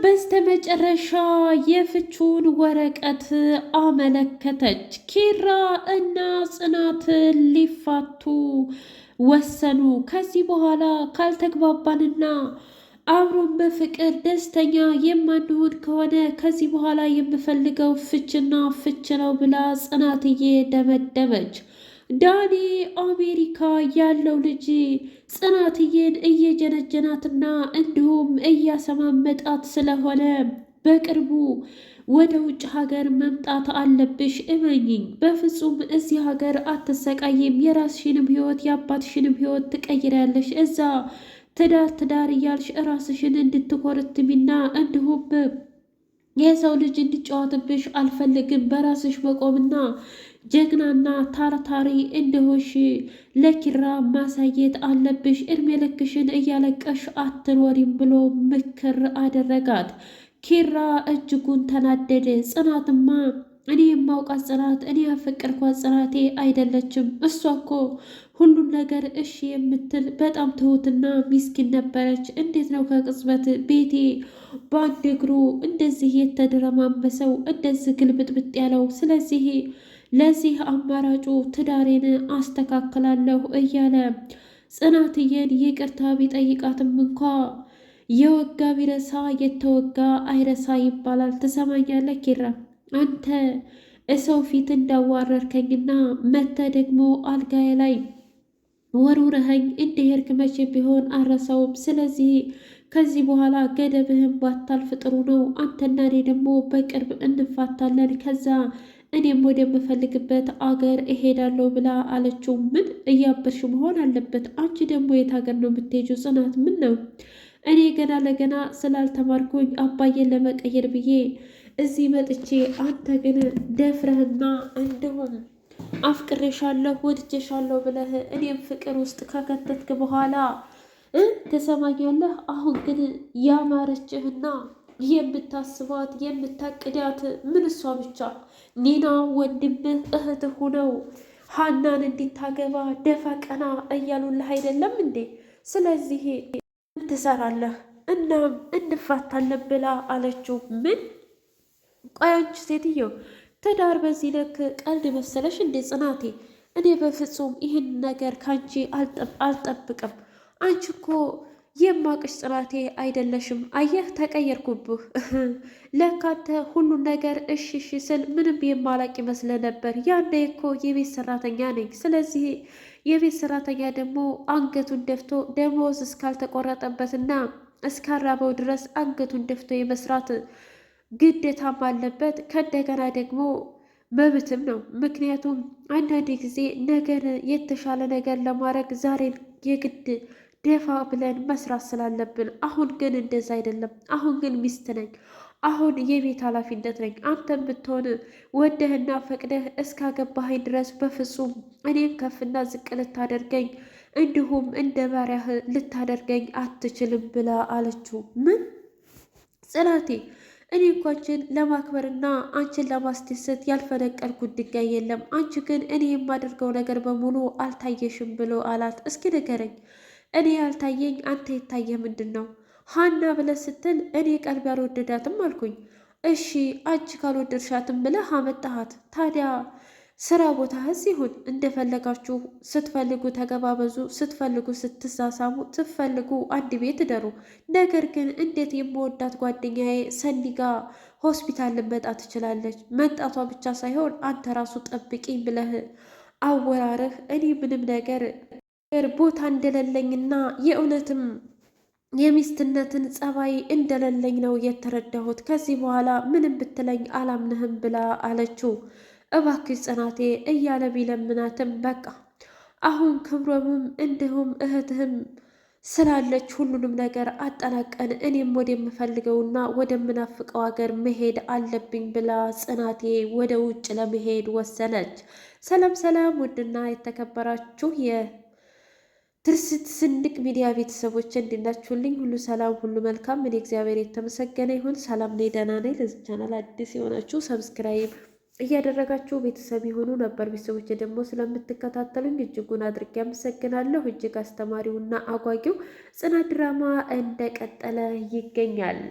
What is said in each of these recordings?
በስተመጨረሻ የፍቹን ወረቀት አመለከተች። ኪራ እና ጽናት ሊፋቱ ወሰኑ። ከዚህ በኋላ ካልተግባባንና አብሮን በፍቅር ደስተኛ የማንሆን ከሆነ ከዚህ በኋላ የምፈልገው ፍችና ፍች ነው ብላ ጽናትዬ ደመደመች። ዳኒ አሜሪካ ያለው ልጅ ጽናትዬን እየጀነጀናትና እንዲሁም እያሰማመጣት ስለሆነ በቅርቡ ወደ ውጭ ሀገር መምጣት አለብሽ፣ እመኝኝ፣ በፍጹም እዚህ ሀገር አትሰቃይም፣ የራስሽንም ህይወት የአባትሽንም ህይወት ትቀይሪያለሽ፣ እዛ ትዳር እያልሽ ራስሽን እንድትኮርትሚና እንዲሁም የሰው ልጅ እንዲጫወትብሽ አልፈልግም፣ በራስሽ መቆምና ጀግናና ታታሪ እንደሆንሽ ለኪራ ማሳየት አለብሽ፣ እድሜ ልክሽን እያለቀሽ አትኖሪም ብሎ ምክር አደረጋት። ኪራ እጅጉን ተናደደ። ጽናትማ እኔ የማውቃት ጽናት፣ እኔ ያፈቀርኳት ጽናቴ አይደለችም። እሷ እኮ ሁሉም ነገር እሺ የምትል በጣም ትሁትና ሚስኪን ነበረች። እንዴት ነው ከቅጽበት ቤቴ በአንድ እግሩ እንደዚህ የተደረማመሰው፣ እንደዚህ ግልብጥብጥ ያለው? ስለዚህ ለዚህ አማራጩ ትዳሬን አስተካክላለሁ እያለ ጽናትዬን ይቅርታ ቢጠይቃትም እንኳ የወጋ ቢረሳ የተወጋ አይረሳ ይባላል። ትሰማኛለህ ኪራ? አንተ እሰው ፊት እንዳዋረርከኝና መተ ደግሞ አልጋዬ ላይ ወርውረኸኝ እንደሄድክ መቼ ቢሆን አረሳውም። ስለዚህ ከዚህ በኋላ ገደብህን ባታልፍ ጥሩ ነው። አንተና እኔ ደግሞ በቅርብ እንፋታለን። ከዛ እኔም ወደምፈልግበት አገር እሄዳለሁ ብላ አለችው። ምን እያበርሽ መሆን አለበት? አንቺ ደግሞ የት ሀገር ነው የምትሄጂው? ጽናት ምን ነው? እኔ ገና ለገና ስላልተማርኩኝ አባዬን ለመቀየር ብዬ እዚህ መጥቼ፣ አንተ ግን ደፍረህና እንዲሁም አፍቅሬሻለሁ ወድጄሻለሁ ብለህ እኔም ፍቅር ውስጥ ከከተትክ በኋላ ትሰማኛለህ? አሁን ግን ያማረችህና የምታስባት የምታቅዳት ምን እሷ ብቻ ኒና ወንድምህ እህትህ ሆነው ሀናን እንዲታገባ ደፋ ቀና እያሉልህ አይደለም እንዴ? ስለዚህ ትሰራለህ፣ እናም እንፋታለን ብላ አለችው። ምን? ቆይ አንቺ ሴትዮ ትዳር በዚህ ልክ ቀልድ መሰለሽ እንዴ? ጽናቴ እኔ በፍጹም ይህን ነገር ካንቺ አልጠብቅም። አንቺ እኮ የማቅሽ ጽናቴ አይደለሽም። አየህ ተቀየርኩብህ። ለካንተ ሁሉን ነገር እሺ እሺ ስል ምንም የማላቅ ይመስለ ነበር። ያኔ እኮ የቤት ሰራተኛ ነኝ። ስለዚህ የቤት ሰራተኛ ደግሞ አንገቱን ደፍቶ ደሞዝ እስካልተቆረጠበትና እስካራበው ድረስ አንገቱን ደፍቶ የመስራት ግዴታም አለበት። ከእንደገና ደግሞ መብትም ነው። ምክንያቱም አንዳንድ ጊዜ ነገር የተሻለ ነገር ለማድረግ ዛሬን የግድ ደፋ ብለን መስራት ስላለብን። አሁን ግን እንደዛ አይደለም። አሁን ግን ሚስት ነኝ። አሁን የቤት ኃላፊነት ነኝ። አንተም ብትሆን ወደህና ፈቅደህ እስካገባኸኝ ድረስ በፍጹም እኔን ከፍና ዝቅ ልታደርገኝ እንዲሁም እንደ ባሪያህ ልታደርገኝ አትችልም ብላ አለችው። ምን? ጽናቴ እኔ እኮ አንቺን ለማክበርና አንቺን ለማስደሰት ያልፈነቀልኩት ድንጋይ የለም። አንቺ ግን እኔ የማደርገው ነገር በሙሉ አልታየሽም ብሎ አላት። እስኪ ንገረኝ፣ እኔ ያልታየኝ አንተ የታየ ምንድን ነው? ሀና ብለህ ስትል እኔ ቀልብ ያልወደዳትም አልኩኝ። እሺ አንቺ ካልወደድሻትም ብለህ አመጣሃት። ታዲያ ስራ ቦታ ይሁን እንደፈለጋችሁ፣ ስትፈልጉ ተገባበዙ፣ ስትፈልጉ ስትሳሳሙ፣ ስትፈልጉ አንድ ቤት እደሩ። ነገር ግን እንዴት የምወዳት ጓደኛዬ ሰኒ ጋ ሆስፒታል ልመጣ ትችላለች? መምጣቷ ብቻ ሳይሆን አንተ ራሱ ጠብቂኝ ብለህ አወራርህ እኔ ምንም ነገር ቦታ እንደሌለኝና የእውነትም የሚስትነትን ጸባይ እንደሌለኝ ነው የተረዳሁት። ከዚህ በኋላ ምንም ብትለኝ አላምንህም ብላ አለችው። እባክሽ ጽናቴ እያለ ቢለምናትም በቃ አሁን ክብሮምም እንዲሁም እህትህም ስላለች ሁሉንም ነገር አጠናቀን እኔም ወደምፈልገውና ወደምናፍቀው ሀገር መሄድ አለብኝ ብላ ጽናቴ ወደ ውጭ ለመሄድ ወሰነች። ሰላም ሰላም! ውድና የተከበራችሁ የትርስት ስንቅ ሚዲያ ቤተሰቦች እንድናችሁልኝ ሁሉ ሰላም ሁሉ መልካም። እኔ እግዚአብሔር የተመሰገነ ይሁን ሰላም ነኝ፣ ደህና ነኝ። ለዚህ ቻናል አዲስ የሆናችሁ ሰብስክራይብ እያደረጋችሁ ቤተሰብ የሆኑ ነበር። ቤተሰቦች ደግሞ ስለምትከታተሉኝ እጅጉን አድርጌ አመሰግናለሁ። እጅግ አስተማሪውና አጓጊው ጽናት ድራማ እንደቀጠለ ይገኛል።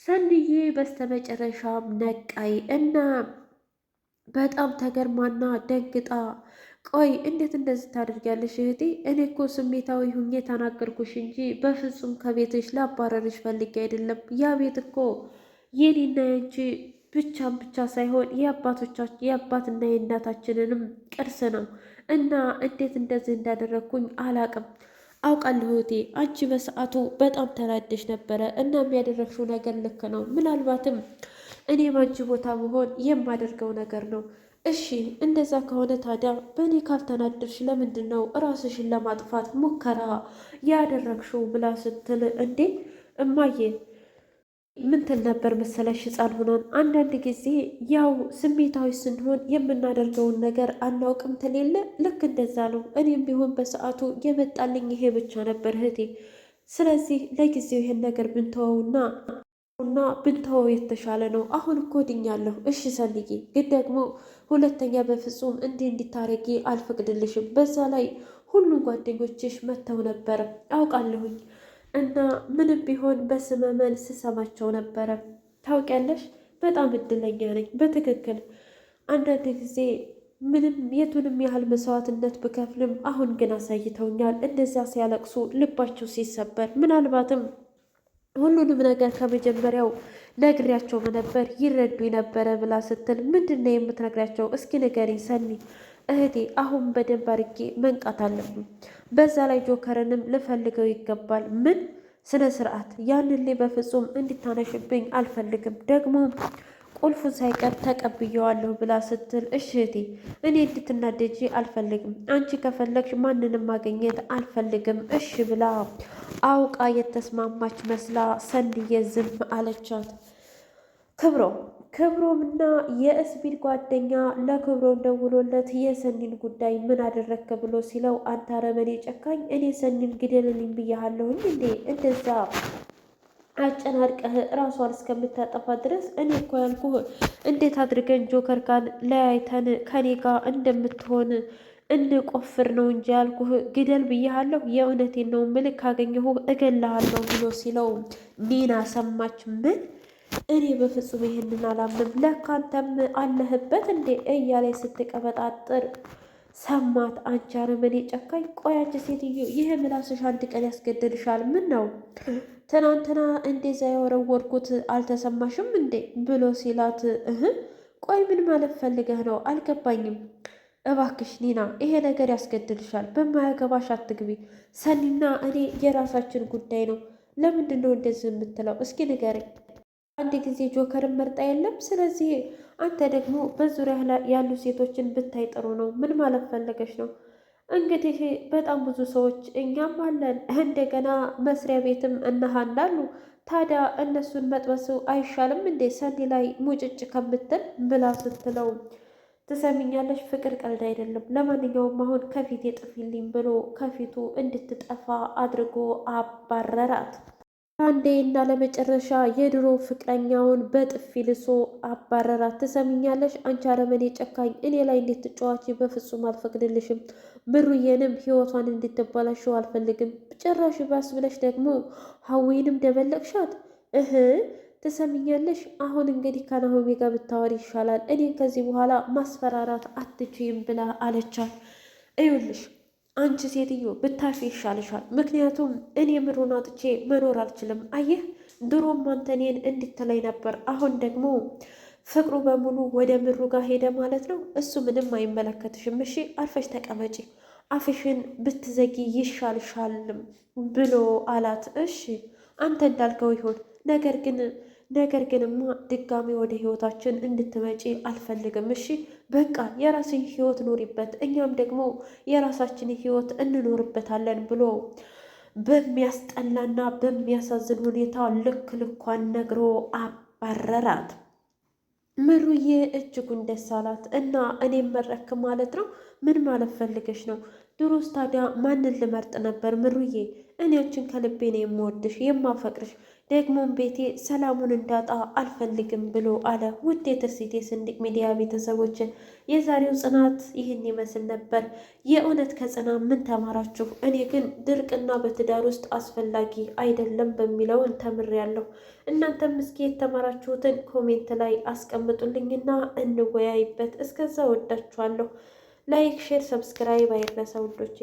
ሰንዬ በስተመጨረሻም ነቃይ እና በጣም ተገርማና ደንግጣ ቆይ እንዴት እንደዚህ ታደርጊያለሽ እህቴ? እኔ እኮ ስሜታዊ ሁኜ ተናገርኩሽ እንጂ በፍጹም ከቤትሽ ላባረርሽ ፈልጌ አይደለም። ያ ቤት እኮ የኔና ያንቺ ብቻ ሳይሆን የአባቶቻችን የአባትና የእናታችንንም ቅርስ ነው እና እንዴት እንደዚህ እንዳደረግኩኝ አላቅም። አውቃለሁ እህቴ፣ አንቺ በሰዓቱ በጣም ተናደሽ ነበረ። እናም ያደረግሽው ነገር ልክ ነው። ምናልባትም እኔ ባንቺ ቦታ መሆን የማደርገው ነገር ነው። እሺ እንደዛ ከሆነ ታዲያ በእኔ ካልተናደድሽ ለምንድን ነው ራስሽን ለማጥፋት ሙከራ ያደረግሽው? ብላ ስትል እንዴ እማዬ ምን ትል ነበር መሰለሽ? ሕፃን ሆነን አንዳንድ ጊዜ ያው ስሜታዊ ስንሆን የምናደርገውን ነገር አናውቅም ትል የለ። ልክ እንደዛ ነው። እኔም ቢሆን በሰዓቱ የመጣልኝ ይሄ ብቻ ነበር እህቴ። ስለዚህ ለጊዜው ይሄን ነገር ብንተወው የተሻለ ነው። አሁን እኮ ድኛለሁ። እሺ ሰንዬ፣ ግን ደግሞ ሁለተኛ በፍጹም እንዲታረጊ አልፈቅድልሽም። በዛ ላይ ሁሉም ጓደኞችሽ መጥተው ነበር አውቃለሁኝ እና ምንም ቢሆን በስመመን ስሰማቸው ነበረ። ታውቂያለሽ፣ በጣም እድለኛ ነኝ። በትክክል አንዳንድ ጊዜ ምንም የቱንም ያህል መስዋዕትነት ብከፍልም አሁን ግን አሳይተውኛል። እንደዚያ ሲያለቅሱ ልባቸው ሲሰበር ምናልባትም ሁሉንም ነገር ከመጀመሪያው ነግሬያቸው ነበር ይረዱ ነበረ ብላ ስትል ምንድን ነው የምትነግሪያቸው? እስኪ ንገሪኝ ሰኒ እህቴ። አሁን በደንብ አድርጌ መንቃት አለብኝ። በዛ ላይ ጆከርንም ልፈልገው ይገባል። ምን ስነ ስርዓት? ያንን ላይ በፍጹም እንድታነሽብኝ አልፈልግም። ደግሞ ቁልፉን ሳይቀር ተቀብየዋለሁ ብላ ስትል እሺ እህቴ፣ እኔ እንድትናደጂ አልፈልግም። አንቺ ከፈለግሽ ማንንም ማግኘት አልፈልግም። እሺ ብላ አውቃ የተስማማች መስላ ሰንዬ ዝም አለቻት። ክብሮምና የእስቢል ጓደኛ ለክብሮም ደውሎለት የሰኒን ጉዳይ ምን አደረግክ ብሎ ሲለው አንተ አረመኔ ጨካኝ፣ እኔ ሰኒን ግደልልኝ ብያሃለሁኝ እንዴ? እንደዛ አጨናርቀህ ራሷን እስከምታጠፋ ድረስ እኔ እኮ ያልኩህ እንዴት አድርገን ጆከር ጋር ለያይተን ከኔ ጋር እንደምትሆን እንቆፍር ነው እንጂ ያልኩህ ግደል ብያሃለሁ። የእውነቴን ነው ምልክ ካገኘሁ እገልሃለሁ ብሎ ሲለው ኒና ሰማች። ምን? እኔ በፍጹም ይሄንን አላምንም። ለካ አንተም አለህበት እንዴ እያለ ስትቀበጣጥር ሰማት። አንቺ አረመኔ ጨካኝ! ቆይ አንቺ ሴትዮ ይሄ ምላስሽ አንድ ቀን ያስገድልሻል። ምን ነው ትናንትና እንደዛ የወረወርኩት አልተሰማሽም እንዴ ብሎ ሲላት ቆይ ምን ማለት ፈልገህ ነው? አልገባኝም። እባክሽ ኒና ይሄ ነገር ያስገድልሻል። በማያገባሽ አትግቢ። ሰኒና እኔ የራሳችን ጉዳይ ነው። ለምንድን ነው እንደዚህ የምትለው? እስኪ ንገረኝ። አንድ ጊዜ ጆከርን መርጣ የለም። ስለዚህ አንተ ደግሞ በዙሪያ ያሉ ሴቶችን ብታይ ጥሩ ነው። ምን ማለት ፈለገች ነው? እንግዲህ በጣም ብዙ ሰዎች እኛም አለን፣ እንደገና መስሪያ ቤትም እነሃ አሉ። ታዲያ እነሱን መጥበሱ አይሻልም እንዴ ሰኒ ላይ ሙጭጭ ከምትል ብላ ስትለው ትሰሚኛለሽ፣ ፍቅር ቀልድ አይደለም። ለማንኛውም አሁን ከፊቴ ጥፊልኝ ብሎ ከፊቱ እንድትጠፋ አድርጎ አባረራት። አንዴ እና ለመጨረሻ የድሮ ፍቅረኛውን በጥፊ ልሶ አባረራት። ትሰሚኛለሽ አንቺ አረመኔ ጨካኝ፣ እኔ ላይ እንድትጫዋች በፍጹም አልፈቅድልሽም። ብሩዬንም ህይወቷን እንድትበላሽው አልፈልግም። ጭራሽ ባስ ብለሽ ደግሞ ሀዊንም ደበለቅሻት። ትሰሚኛለሽ፣ አሁን እንግዲህ ከናሆሜ ጋር ብታወሪ ይሻላል። እኔን ከዚህ በኋላ ማስፈራራት አትችይም ብላ አለቻት። እዩልሽ አንቺ ሴትዮ ብታርፊ ይሻልሻል። ምክንያቱም እኔ ምሩን አጥቼ መኖር አልችልም። አየህ ድሮም አንተ እኔን እንድትለይ ነበር። አሁን ደግሞ ፍቅሩ በሙሉ ወደ ምሩ ጋር ሄደ ማለት ነው። እሱ ምንም አይመለከትሽም። እሺ አርፈሽ ተቀመጪ፣ አፍሽን ብትዘጊ ይሻልሻልም ብሎ አላት። እሺ አንተ እንዳልከው ይሆን። ነገር ግንማ ድጋሚ ወደ ህይወታችን እንድትመጪ አልፈልግም። እሺ በቃ የራስን ህይወት ኑሪበት፣ እኛም ደግሞ የራሳችን ህይወት እንኖርበታለን ብሎ በሚያስጠላና በሚያሳዝን ሁኔታ ልክ ልኳን ነግሮ አባረራት። ምሩዬ እጅጉን ደስ አላት። እና እኔም መረክ ማለት ነው? ምን ማለት ፈልገሽ ነው? ድሮስ ታዲያ ማንን ልመርጥ ነበር? ምሩዬ እኔ አንቺን ከልቤ ነው የምወድሽ የማፈቅርሽ። ደግሞም ቤቴ ሰላሙን እንዳጣ አልፈልግም ብሎ አለ። ውድ የትርሲት የስንድቅ ሚዲያ ቤተሰቦች የዛሬው ጽናት ይህን ይመስል ነበር። የእውነት ከጽናት ምን ተማራችሁ? እኔ ግን ድርቅና በትዳር ውስጥ አስፈላጊ አይደለም በሚለውን ተምሬያለሁ። እናንተም እስኪ የተማራችሁትን ኮሜንት ላይ አስቀምጡልኝና እንወያይበት። እስከዛ ወዳችኋለሁ። ላይክ፣ ሼር፣ ሰብስክራይብ አይረሳ ውዶቼ።